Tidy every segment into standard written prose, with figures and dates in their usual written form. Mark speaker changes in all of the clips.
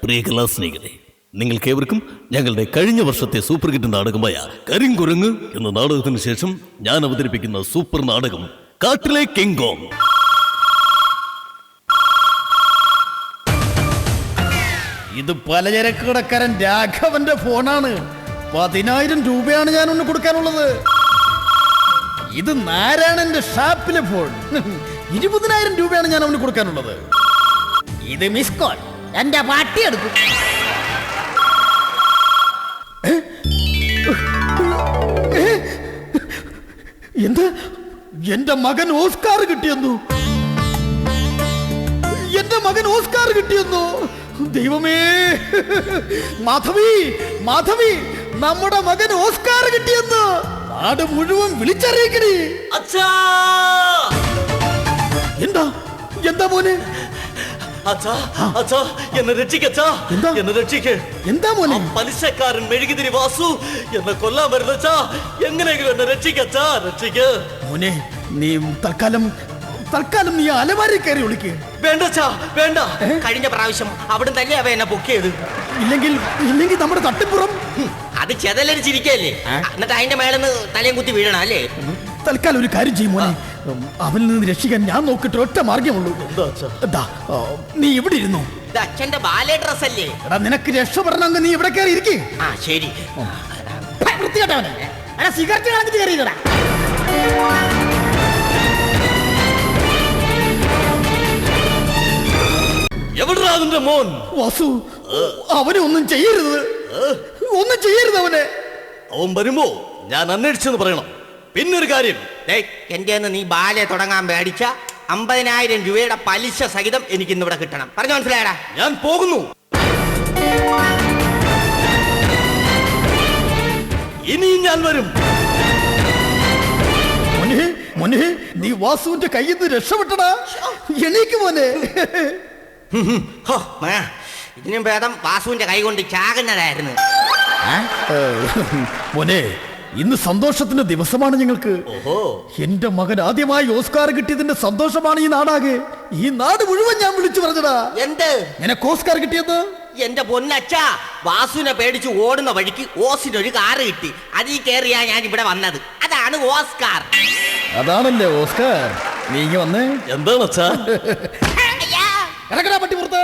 Speaker 1: പ്രിയ കലാസ്നേഹികളെ, നിങ്ങൾക്കേവർക്കും ഞങ്ങളുടെ കഴിഞ്ഞ വർഷത്തെ സൂപ്പർ ഹിറ്റ് നാടകമായ കരിങ്കുരങ്ങ് എന്ന നാടകത്തിന് ശേഷം ഞാൻ അവതരിപ്പിക്കുന്ന സൂപ്പർ നാടകം കാട്ടിലെ കിങ് കോങ്.
Speaker 2: ഇത് പലചരക്ക് കടക്കാരൻ രാഘവന്റെ ഫോണാണ്. 10,000 രൂപയാണ് ഞാൻ ഒന്ന് കൊടുക്കാനുള്ളത്. ഇത് നാരായണന്റെ ഷാപ്പിലെ ഫോൺ. 20,000 രൂപയാണ് ഞാൻ അവന് കൊടുക്കാനുള്ളത്. ഇത് മിസ് കോൾ. എന്റെ പാട്ടി എടുക്കും. എന്താ എന്റെ മകൻ ഓസ്കാർ കിട്ടിയെന്നു? എന്റെ മകൻ ഓസ്കാർ കിട്ടിയെന്നു? ദൈവമേ! മാധവി, മാധവി, നമ്മുടെ മകൻ ഓസ്കാർ കിട്ടിയെന്ന് നാട് മുഴുവൻ വിളിച്ചറിയിക്കണേ. എന്താ എന്താ മോനെ?
Speaker 1: എന്നെ രക്ഷിക്കച്ചാ, എന്നെ രക്ഷിക്ക്.
Speaker 2: എന്താ മോനെ?
Speaker 1: പലിശക്കാരൻ മെഴുകുതിരി വാസു എന്നെ കൊല്ലാൻ വരുന്നച്ചാ, എങ്ങനെയെങ്കിലും എന്നെ രക്ഷിക്കച്ചാ, രക്ഷിക്ക്.
Speaker 2: മോനെ, നീ തൽക്കാലം നീ അലമാരി കയറി ഒളിക്ക്.
Speaker 1: വേണ്ടച്ചാ, വേണ്ട.
Speaker 3: കഴിഞ്ഞ പ്രാവശ്യം അവിടെ തന്നെ അവ എന്നെ ബുക്ക് ചെയ്ത്.
Speaker 2: ഇല്ലെങ്കിൽ നമ്മുടെ തട്ടിപ്പുറം
Speaker 3: അത് ചെതലരിച്ചിരിക്കല്ലേ, എന്നിട്ട് അതിന്റെ മേലെന്ന് തലയും കുത്തി വീഴണം അല്ലേ?
Speaker 2: തൽക്കാലം ഒരു കാര്യം ചെയ്യും മോനെ, അവനിൽ നിന്ന് രക്ഷിക്കാൻ ഞാൻ നോക്കിട്ട് ഒറ്റ മാർഗമുള്ളൂ. നീ ഇവിടെ ഇരുന്നു.
Speaker 3: ഇത് അച്ഛന്റെ ബാലെ ഡ്രസ് അല്ലേ?
Speaker 2: എടാ, നിനക്ക് രക്ഷപ്പെടണമെങ്കിൽ നീ ഇവിടെ കയറി ഇരിക്കേ.
Speaker 3: ആ ശരി.
Speaker 2: വൃത്തികെട്ടവനെ, സിഗരറ്റ് കളഞ്ഞിട്ട് കയറിയതാ.
Speaker 1: എവിടാ നിന്റെ മോൻ?
Speaker 2: വാസു, അവനെ ഒന്നും ചെയ്യരുത്, ഒന്നും ചെയ്യരുത് അവനെ.
Speaker 1: അവൻ വരുമ്പോ ഞാൻ അന്വേഷിച്ചെന്ന് പറയണം. പിന്നൊരു കാര്യം,
Speaker 3: എന്റെ നീ ബാലെ തുടങ്ങാൻ മേടിച്ച 50,000 രൂപയുടെ പലിശ സഹിതം എനിക്ക് ഇന്നിവിടെ കിട്ടണം. പറഞ്ഞു മനസ്സിലായടാ?
Speaker 1: ഞാൻ പോകുന്നു. ഇനിയും ഞാൻ വരും.
Speaker 2: മോനെ, നീ വാസുവിന്റെ കയ്യിൽ നിന്ന് രക്ഷപ്പെട്ടടാ. എണീക്ക് മോനെ.
Speaker 3: ഇതിനും ഭേദം വാസുവിന്റെ കൈ കൊണ്ട് ചാകുന്നതായിരുന്നു.
Speaker 2: മോനെ, ഇന്ന് സന്തോഷത്തിന്റെ ദിവസമാണ് ഞങ്ങൾക്ക്. എന്റെ മകൻ ആദ്യമായി ഓസ്കാർ കിട്ടിയതിന്റെ സന്തോഷമാണ് ഈ നാടാകെ. ഈ നാട് മുഴുവൻ ഞാൻ വിളിച്ചു പറഞ്ഞടാ.
Speaker 3: എന്ത്
Speaker 2: നിനക്ക് ഓസ്കാർ കിട്ടിയത്?
Speaker 3: എന്റെ പൊന്നച്ഛാ, വാസുവിനെ പേടിച്ച് ഓടുന്ന വഴിക്ക് ഓസിനൊരു കാറ് കിട്ടി. അതിൽ കയറിയാ ഞാൻ ഇവിടെ വന്നത്. അതാണ് ഓസ്കാർ.
Speaker 2: അതാണല്ലേ ഓസ്കാർ. നീ ഇങ്ങ വന്നേ.
Speaker 1: എന്താണ് അച്ഛാ?
Speaker 2: ഇറങ്ങടാ പട്ടി പുറത്ത്.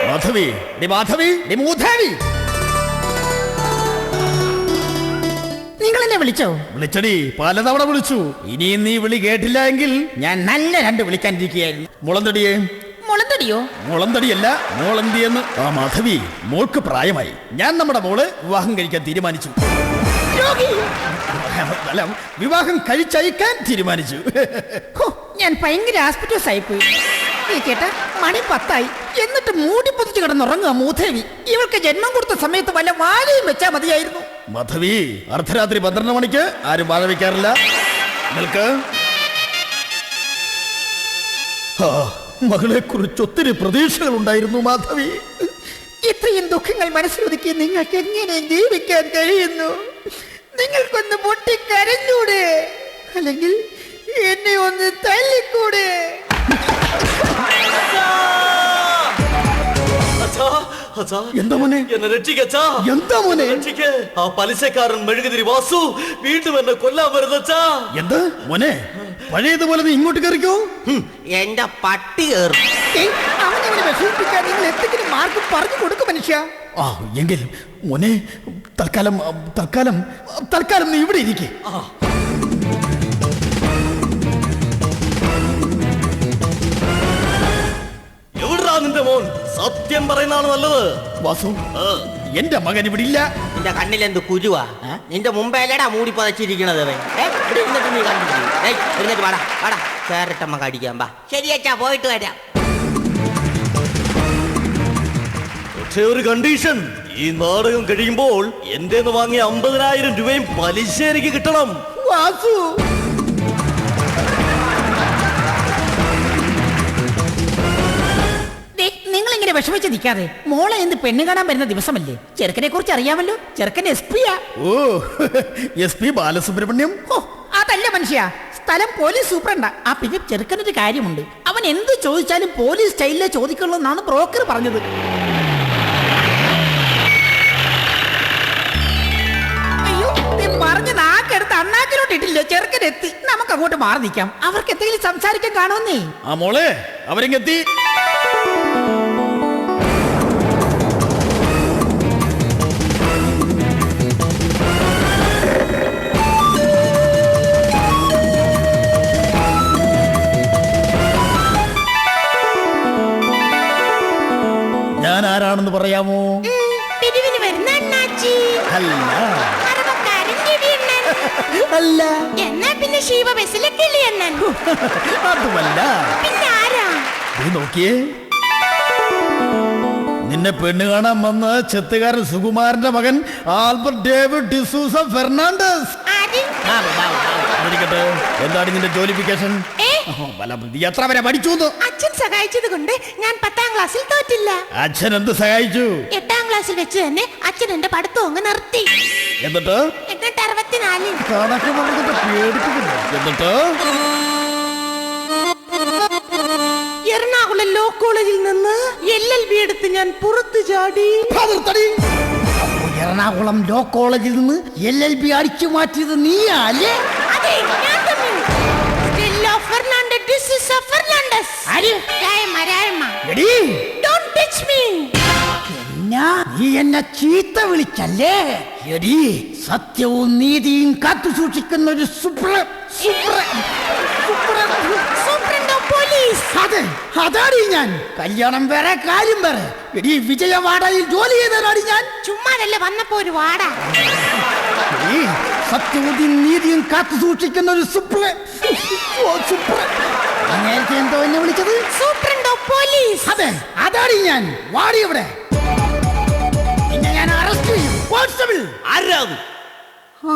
Speaker 2: മാധവി, മാധവി, മൂധാവി,
Speaker 4: നിങ്ങൾ എന്നെ വിളിച്ചോ?
Speaker 2: വിളിച്ചടി, പലതവണ വിളിച്ചു. ഇനിയും നീ വിളി കേട്ടില്ല എങ്കിൽ
Speaker 4: ഞാൻ നല്ല 2 വിളിക്കാനിരിക്കുകയായിരുന്നു.
Speaker 2: മുളന്തടിയേ.
Speaker 4: മുളന്തടിയോ?
Speaker 2: മുളന്തടിയല്ല, മോളന്തിയെന്ന്. ആ മാധവി, മോൾക്ക് പ്രായമായി. ഞാൻ നമ്മുടെ മോള് വിവാഹം കഴിക്കാൻ തീരുമാനിച്ചു. അല്ല, വിവാഹം കഴിച്ചയക്കാൻ തീരുമാനിച്ചു.
Speaker 4: ഞാൻ ഭയങ്കര ആസ്പെറ്റോസ് ആയിപ്പോയി. കേട്ടാ, മണി 10 എന്നിട്ട് മൂടി പൊതിച്ച് കിടന്നുറങ്ങുക മൂധേവി. ഇവൾക്ക് ജന്മം കൊടുത്ത സമയത്ത് വല്ല വാഴയും വെച്ചാ മതിയായിരുന്നു.
Speaker 2: മാധവി, അർദ്ധരാത്രി 12 മണിക്ക് ആരും വാഴ വെക്കാറില്ല. നിൽക്ക്. മകളെ കുറിച്ച് ഒത്തിരി പ്രതീക്ഷകൾ ഉണ്ടായിരുന്നു മാധവി.
Speaker 4: ഇത്രയും ദുഃഖങ്ങൾ മനസ്സിലൊതുക്കി നിങ്ങൾക്ക് എങ്ങനെ ജീവിക്കാൻ കഴിയുന്നു? നിങ്ങൾക്കൊന്ന് പൊട്ടിക്കരഞ്ഞൂടെ? അല്ലെങ്കിൽ എന്നെ ഒന്ന് തല്ലിക്കൂടെ?
Speaker 2: എന്താ മോനെ?
Speaker 1: എന്നെ രക്ഷിക്കച്ചാ.
Speaker 2: എന്താ മോനെ?
Speaker 1: രക്ഷിക്ക്. ആ പലിശക്കാരൻ മെഴുകുതിരി വാസു വീണ്ടും എന്നെ കൊല്ലാൻ വരുന്നച്ചാ.
Speaker 2: എന്താ മോനെ? പഴയതുപോലെ നീ ഇങ്ങോട്ട് കയറിക്കോ.
Speaker 3: എന്റെ പട്ടി കയറും.
Speaker 4: അവനെ വിഷമിപ്പിക്കാൻ നിങ്ങൾ എന്തെങ്കിലും മാർഗം പറഞ്ഞു കൊടുക്കും മനുഷ്യ.
Speaker 2: ആ, എങ്കിൽ മോനെ തൽക്കാലം നീ ഇവിടെ ഇരിക്കേ.
Speaker 1: എവിടാ നിന്റെ മോൻ? സത്യം പറയുന്നതാണ് നല്ലത്.
Speaker 2: വാസു, എന്റെ മകൻ ഇവിടെ ഇല്ല.
Speaker 3: നിന്റെ കണ്ണിലെന്ത് കുരുവാ? നിന്റെ മുമ്പേലടാ മൂടി പതച്ചിരിക്കണത്. നീ കണ്ടിട്ട് വാടാ, വാടാ, ചേരട്ടമ്മ കടിക്കാൻ വാ. ശരിയച്ചാ, പോയിട്ട് വരാം.
Speaker 1: പക്ഷേ ഒരു കണ്ടീഷൻ, ഈ നാടകം കഴിയുമ്പോൾ എന്റെ വാങ്ങിയ 50,000 രൂപയും പലിശ എനിക്ക് കിട്ടണം.
Speaker 2: വാസു,
Speaker 4: നിങ്ങൾ ഇങ്ങനെ വിഷമിച്ച് നിൽക്കാതെ, മോളെ എന്ത് പെണ്ണ് കാണാൻ വരുന്ന ദിവസമല്ലേ? ചെറുക്കനെ കുറിച്ച് അറിയാമല്ലോ. ചെറുക്കൻ SP-യാ.
Speaker 2: ഓ, SP ബാലസുബ്രഹ്മണ്യം.
Speaker 4: അത് അതല്ല മനുഷ്യ, സ്ഥലം പോലീസ് സൂപ്രണ്ടാ. ആ പിന്നെ ചെറുക്കനൊരു കാര്യമുണ്ട്, അവൻ എന്ത് ചോദിച്ചാലും പോലീസ് സ്റ്റൈലിലെ ചോദിക്കുള്ളൂ എന്നാണ് ബ്രോക്കർ പറഞ്ഞത്. അയ്യോ, നീ പറഞ്ഞ നാക്കെടുത്ത് അണ്ണാക്കിലോട്ട് ഇട്ടില്ല, ചെറുക്കൻ എത്തി. നമുക്ക് അങ്ങോട്ട് മാറി നിൽക്കാം, അവർക്ക് എന്തെങ്കിലും സംസാരിക്കാൻ കാണുമെന്നേ.
Speaker 2: ആ മോളെ, അവരിങ്ങെത്തി. ഞാൻ ആരാണെന്ന് പറയാമോ?
Speaker 5: പിരിവിന് വരുന്ന അണ്ണാച്ചി.
Speaker 2: അല്ല.
Speaker 5: അറുപക്കാരൻ രവിയണ്ണൻ.
Speaker 2: അല്ല.
Speaker 5: എന്നാ പിന്നെ ശിവ ബസ്സിലെ കിളിയണ്ണൻ.
Speaker 2: അതുമല്ല.
Speaker 5: പിന്നെ ആരാ?
Speaker 2: നീ നോക്കിയേ, നിന്നെ പെണ്ണ് കാണാൻ വന്ന ചെത്തുകാരൻ സുകുമാരന്റെ മകൻ ആൽബർട്ട് ഡേവിഡ് ഡിസൂസ ഫെർണാണ്ടസ്.
Speaker 5: ആര്?
Speaker 2: ഇരിക്കട്ടെ, എന്താണ് നിന്റെ ജോലിഫിക്കേഷൻ? നീ എത്ര വരെ പഠിച്ചു?
Speaker 5: അച്ഛൻ സഹായിച്ചത് കൊണ്ട് ഞാൻ 10ാം ക്ലാസ്സിൽ തോറ്റില്ല.
Speaker 2: അച്ഛൻ എന്ത് സഹായിച്ചു?
Speaker 5: 8ാം ക്ലാസ്സിൽ വെച്ച് തന്നെ അച്ഛൻ എന്റെ പഠിത്തം അങ്ങ് നിർത്തി.
Speaker 2: എന്നിട്ട്
Speaker 5: 64.
Speaker 2: കണക്ക് പറഞ്ഞിട്ട് പേടിപ്പിക്കുന്നു. എന്നിട്ട്
Speaker 5: എറണാകുളം ലോ കോളേജിൽ നിന്ന് LLB എടുത്ത് ഞാൻ പുറത്തു ചാടി.
Speaker 4: എറണാകുളം ലോ കോളേജിൽ നിന്ന് LLB അടിച്ചു മാറ്റിയത് നീയാ അല്ലേ?
Speaker 5: അതെ, ഞാൻ തന്നെ. സ്റ്റെല്ല ഫെർണാണ്ടസ് ഡിസൂസ ഫെർണാണ്ടസ്.
Speaker 4: ആര്?
Speaker 5: രായമ്മ.
Speaker 4: എടീ,
Speaker 5: Don't touch me.
Speaker 4: നീ എന്നെ ചീത്ത വിളിച്ചല്ലേ? എടീ, സത്യവും നീതിയും കാത്തു സൂക്ഷിക്കുന്ന ഒരു
Speaker 5: സൂപ്രണ്ടോ പോലീസ്.
Speaker 4: അതാടി ഞാൻ. കല്യാണം വേറെ, കാര്യം വേറെ. എടീ, വിജയവാഡയിൽ ജോലി ചെയ്തതാടി ഞാൻ.
Speaker 5: ചുമ്മാതല്ലേ വന്നപ്പോ ഒരു വാട.
Speaker 4: എടീ, സത്യവും നീതിയും കാത്തു സൂക്ഷിക്കുന്ന ഒരു നേരത്തെ എന്തോ എന്നെ വിളിച്ചത്?
Speaker 5: സൂപ്രണ്ടോ പോലീസ്.
Speaker 4: അതെ, അതാടി ഞാൻ. വാടി ഇവിടെ, നിന്നെ ഞാൻ അറസ്റ്റ് ചെയ്യും. കോൺസ്റ്റബിൾ.
Speaker 1: ആരാത്?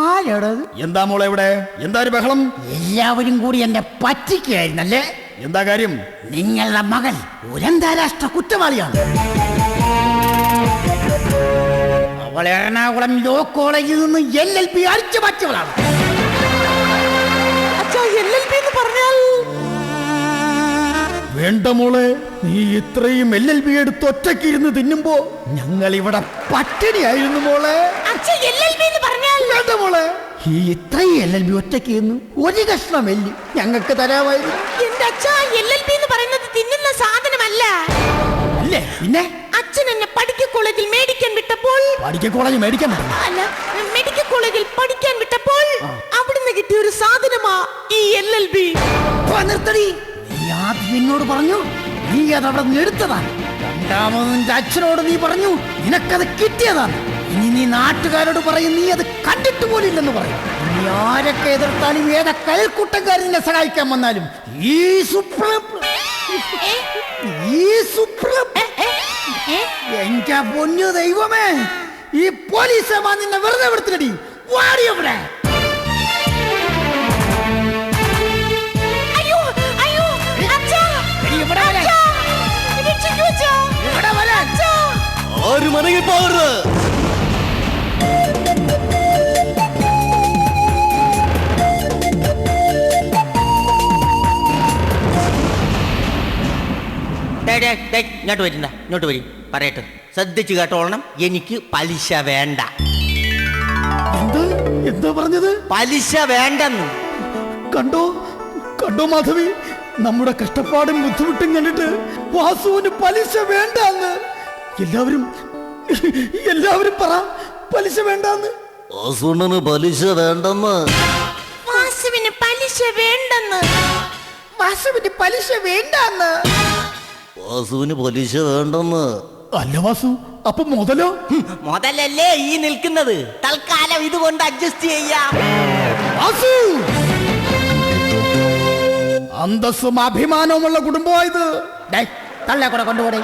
Speaker 4: ആരാടത്?
Speaker 2: എന്താ മോളെ ഇവിടെ? എന്താ ഒരു ബഹളം?
Speaker 4: എല്ലാവരും കൂടി എന്നെ പറ്റിക്കുകയായിരുന്നല്ലേ?
Speaker 2: എന്താ കാര്യം?
Speaker 4: നിങ്ങളുടെ മകൾ ഒരു അന്താരാഷ്ട്ര കുറ്റവാളിയാണ്. അവൾ എറണാകുളം ലോ കോളേജിൽ നിന്ന് LLB അടിച്ചു മാറ്റിയവളാണ്.
Speaker 5: LLB എന്ന് പറഞ്ഞാൽ
Speaker 2: വേണ്ട മോളെ, നീ ഇത്രയും LLB എടുത്ത് ഒറ്റയ്ക്ക് ഇരുന്ന് തിന്നുമ്പോ ഞങ്ങൾ ഇവിടെ പട്ടിണിയായിരുന്നു മോളെ.
Speaker 5: LLB എന്ന് പറഞ്ഞാൽ
Speaker 4: വേണ്ട മോളെ, ഈ ഇത്രയും LLB ഒറ്റയ്ക്ക് ഇരുന്ന് ഒരു കഷ്ണം എല്ലി ഞങ്ങൾക്ക് തരാമായിരുന്നു.
Speaker 5: എന്റെ അച്ഛാ, LLB എന്ന് പറയുന്നത് തിന്നുന്ന സാധനമല്ല.
Speaker 4: അല്ലേ? പിന്നെ
Speaker 5: അച്ഛൻ എന്നെ പഠിക്കൽ കോളേജിൽ മേടിക്കാൻ വിട്ടപ്പോൾ
Speaker 2: കോളേജ് മേടിക്കാൻ പറ്റില്ല.
Speaker 5: അല്ല, മെഡിക്കൽ കോളേജിൽ പഠിക്കാൻ വിട്ടപ്പോൾ അവിടുന്ന് കിട്ടിയ ഒരു സാധനമാ ഈ LLB.
Speaker 4: നിർത്തടി. നീ ആദ്യം എന്നോട് പറഞ്ഞു നീ അതവിടെ നിന്ന് എടുത്തതാണ്. രണ്ടാമത് നിന്റെ അച്ഛനോട് നീ പറഞ്ഞു നിനക്കത് കിട്ടിയതാണ്. ഇനി നീ നാട്ടുകാരോട് പറയും നീ അത് കണ്ടിട്ട് പോലില്ലെന്ന് പറയും. നീ ആരൊക്കെ എതിർത്താലും ഏത കയൽക്കൂട്ടക്കാരൻ നിന്നെ സഹായിക്കാൻ വന്നാലും ഈ എന്റെ പൊന്നു ദൈവമേ, ഈ പോലീസമാ നിന്നെ വെറുതെ വിടുത്തില്ലടി. വാടിയവിടെ.
Speaker 5: അയ്യോ, അയ്യോ, അച്ഛാ,
Speaker 4: ഇവിടെ വരാൻ.
Speaker 5: അച്ഛാ, രക്ഷിക്കൂ അച്ഛാ.
Speaker 4: ഇവിടെ വരാൻ.
Speaker 5: അച്ഛാ.
Speaker 1: ആരും അനങ്ങി പോകരുത്.
Speaker 3: ഇങ്ങോട്ട് വരുന്ന, ഇങ്ങോട്ട് വരും. പറയട്ടെ, ശ്രദ്ധിച്ചു കേട്ടോളണം. എനിക്ക് പലിശ വേണ്ട.
Speaker 2: എന്താ പറഞ്ഞത്?
Speaker 3: പലിശ വേണ്ടെന്ന്.
Speaker 2: കണ്ടോ കണ്ടോ മാധവി, നമ്മുടെ കഷ്ടപ്പാടും ബുദ്ധിമുട്ടും കണ്ടിട്ട് വാസുവിന് പലിശ വേണ്ടെന്ന്. എല്ലാവരും പറ, പലിശ വേണ്ടെന്ന്.
Speaker 1: വാസുണ്ണന് പലിശ വേണ്ടെന്ന്.
Speaker 5: വാസുവിന് പലിശ വേണ്ടെന്ന്.
Speaker 4: വാസുവിന് പലിശ വേണ്ടെന്ന്.
Speaker 1: വാസുവിന് പലിശ വേണ്ടെന്ന്.
Speaker 2: അല്ല വാസു, അപ്പൊ മുതലോ?
Speaker 3: മുതലല്ലേ ഈ നിൽക്കുന്നത്. തൽക്കാലം ഇതുകൊണ്ട് അഡ്ജസ്റ്റ് ചെയ്യാം.
Speaker 2: വാസു, അന്തസ്സും അഭിമാനവുമുള്ള കുടുംബമായത്.
Speaker 4: തള്ളെ കൂടെ കൊണ്ടുപോടേ.